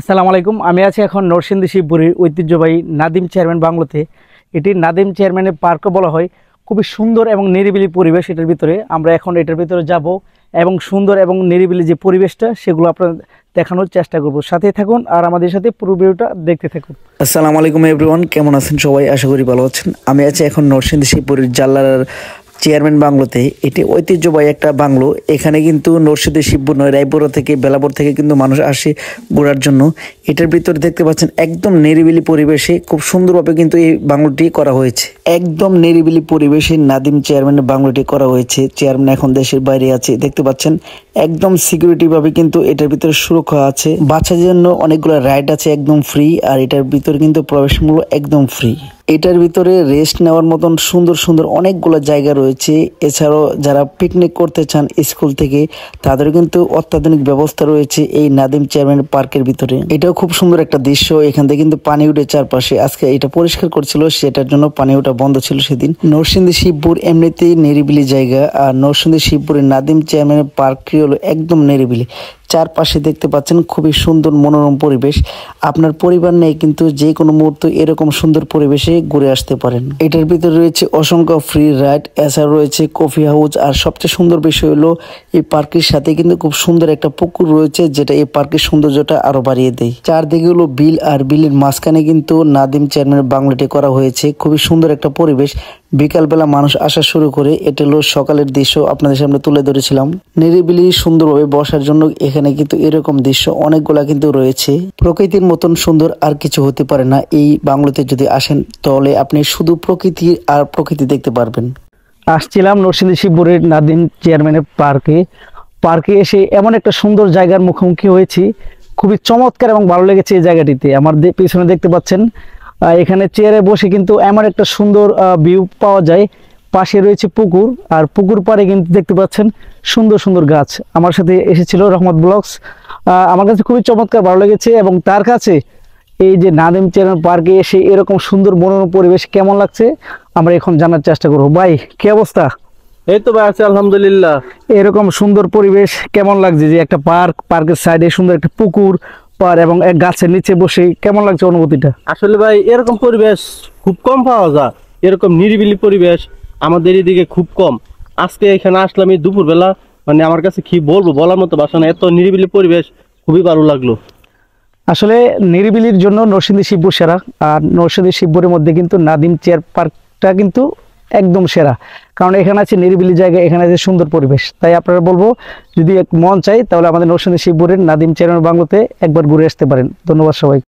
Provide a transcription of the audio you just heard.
আসসালামু আলাইকুম। আমি আছি এখন নরসিংদী শিবপুরীর ঐতিহ্যবাহী নাদিম চেয়ারম্যান বাংলোতে। এটি নাদিম চেয়ারম্যানের পার্কও বলা হয়। খুবই সুন্দর এবং নিরিবিলি পরিবেশ এটার ভিতরে। আমরা এখন এটার ভিতরে যাব এবং সুন্দর এবং নিরিবিলি যে পরিবেশটা সেগুলো আপনার দেখানোর চেষ্টা করব। সাথে থাকুন আর আমাদের সাথে পুরো ভিডিওটা দেখতে থাকুন। আসসালামু আলাইকুম এভরিওয়ান, কেমন আছেন সবাই? আশা করি ভালো আছেন। আমি আছি এখন নরসিংদী শিবপুরীর জাল্লার চেয়ারম্যান বাংলোতে। এটি ঐতিহ্যবাহী একটা বাংলো। এখানে কিন্তু নরসিংদী শিবপুর নয়, রায়পুরা থেকে বেলাপুর থেকে কিন্তু মানুষ আসে ঘোরার জন্য। এটার ভিতরে দেখতে পাচ্ছেন একদম নিরিবিলি পরিবেশে খুব সুন্দরভাবে কিন্তু এই বাংলোটি করা হয়েছে। একদম নিরিবিলি পরিবেশে নাদিম চেয়ারম্যানের বাংলোটি করা হয়েছে। চেয়ারম্যান এখন দেশের বাইরে আছে, দেখতে পাচ্ছেন একদম সিকিউরিটি ভাবে কিন্তু এটার ভিতরে সুরক্ষা আছে। বাচ্চাদের জন্য অনেকগুলো রাইড আছে একদম ফ্রি, আর এটার ভিতরে কিন্তু প্রবেশ মূল্য একদম ফ্রি। এটার ভিতরে রেস্ট নেওয়ার মতন সুন্দর সুন্দর অনেকগুলো জায়গা রয়েছে। এছাড়াও যারা পিকনিক করতে চান স্কুল থেকে, তাদের কিন্তু অত্যাধুনিক ব্যবস্থা রয়েছে এই নাদিম চেয়ারম্যান পার্কের ভিতরে। এটাও খুব সুন্দর একটা দৃশ্য। এখান থেকে কিন্তু পানি উঠে চারপাশে। আজকে এটা পরিষ্কার করছিল, সেটার জন্য পানি ওঠা বন্ধ ছিল সেদিন। নরসিংদী শিবপুর এমনিতেই নিরিবিলি জায়গা, আর নরসিংদী শিবপুরের নাদিম চেয়ারম্যানের পার্কটি হলো একদম নিরিবিলি। চারপাশে দেখতে পাচ্ছেন খুবই সুন্দর মনোরম পরিবেশ। আপনার পরিবার নিয়ে কিন্তু যে কোনো মুহূর্তে এরকম সুন্দর পরিবেশে ঘুরে আসতে পারেন। এটার ভিতরে রয়েছে অসংখ্য ফ্রি রাইড, এছাড়া রয়েছে কফি হাউস, আর সবচেয়ে সুন্দর বিষয় হলো এই পার্কের সাথে কিন্তু খুব সুন্দর একটা পুকুর রয়েছে, যেটা এই পার্কের সৌন্দর্যটা আরো বাড়িয়ে দেয়। চারদিকে হলো বিল, আর বিলের মাঝখানে কিন্তু নাদিম চেয়ারম্যানের বাংলোটি করা হয়েছে। খুবই সুন্দর একটা পরিবেশ। বিকালবেলা মানুষ আসা শুরু করে। এটা হলো সকালের দৃশ্য, আপনাদের সামনে তুলে ধরেছিলাম। নিরিবিলি সুন্দরভাবে বসার জন্য এখানে কিন্তু এরকম দৃশ্য অনেকগুলা কিন্তু রয়েছে। প্রকৃতির মতন সুন্দর আর কিছু হতে পারে না। এই বাংলোতে যদি আসেন তাহলে আপনি শুধু প্রকৃতি আর প্রকৃতি দেখতে পারবেন। আসছিলাম নরসিংদী শিবপুরীর নাদিম চেয়ারম্যানের পার্কে এসে এমন একটা সুন্দর জায়গার মুখোমুখি হয়েছি। খুবই চমৎকার এবং ভালো লেগেছে এই জায়গাটিতে। আমার পিছনে দেখতে পাচ্ছেন এখানে চেয়ারে বসে কিন্তু এমন একটা সুন্দর ভিউ পাওয়া যায়। পাশে রয়েছে পুকুর, আর পুকুর পাড়ে কিন্তু দেখতে পাচ্ছেন সুন্দর সুন্দর গাছ। আমার সাথে এসেছিল রহমত ব্লগস। আমার কাছে খুবই চমৎকার ভালো লেগেছে, এবং তার কাছে এই যে নাদিম চেয়ারম্যান পার্কে এসে এরকম সুন্দর মনোরম পরিবেশ কেমন লাগছে আমরা এখন জানার চেষ্টা করবো। ভাই, কি অবস্থা? এই তো ভাই আছে আলহামদুলিল্লাহ। এরকম সুন্দর পরিবেশ কেমন লাগছে? যে একটা পার্কের সাইডে সুন্দর একটা পুকুর পার এবং এক গাছের নিচে বসে কেমন লাগছে অনুভূতিটা? আসলে ভাই এরকম পরিবেশ খুব কম পাওয়া যায়। এরকম নিরিবিলি পরিবেশ আমাদের এদিকে খুব কম। আজকে এখানে আসলাম এই দুপুরবেলা, মানে আমার কাছে কি বলবো, বলার মতো ভাষা না। এত নিরিবিলি পরিবেশ, খুবই ভালো লাগলো। আসলে নিরিবিলির জন্য নরসিংদী শিবপুর সেরা, আর নরসিংদী শিবপুরের মধ্যে কিন্তু নাদিম চেয়ার পার্কটা কিন্তু একদম সেরা। কারণ এখানে আছে নিরিবিলি জায়গা, এখানে আছে সুন্দর পরিবেশ। তাই আপনারা বলবো, যদি মন চাই তাহলে আমাদের নরসিংদী শিবপুরের নাদিম চেয়ারম্যান বাংলোতে একবার ঘুরে আসতে পারেন। ধন্যবাদ সবাই।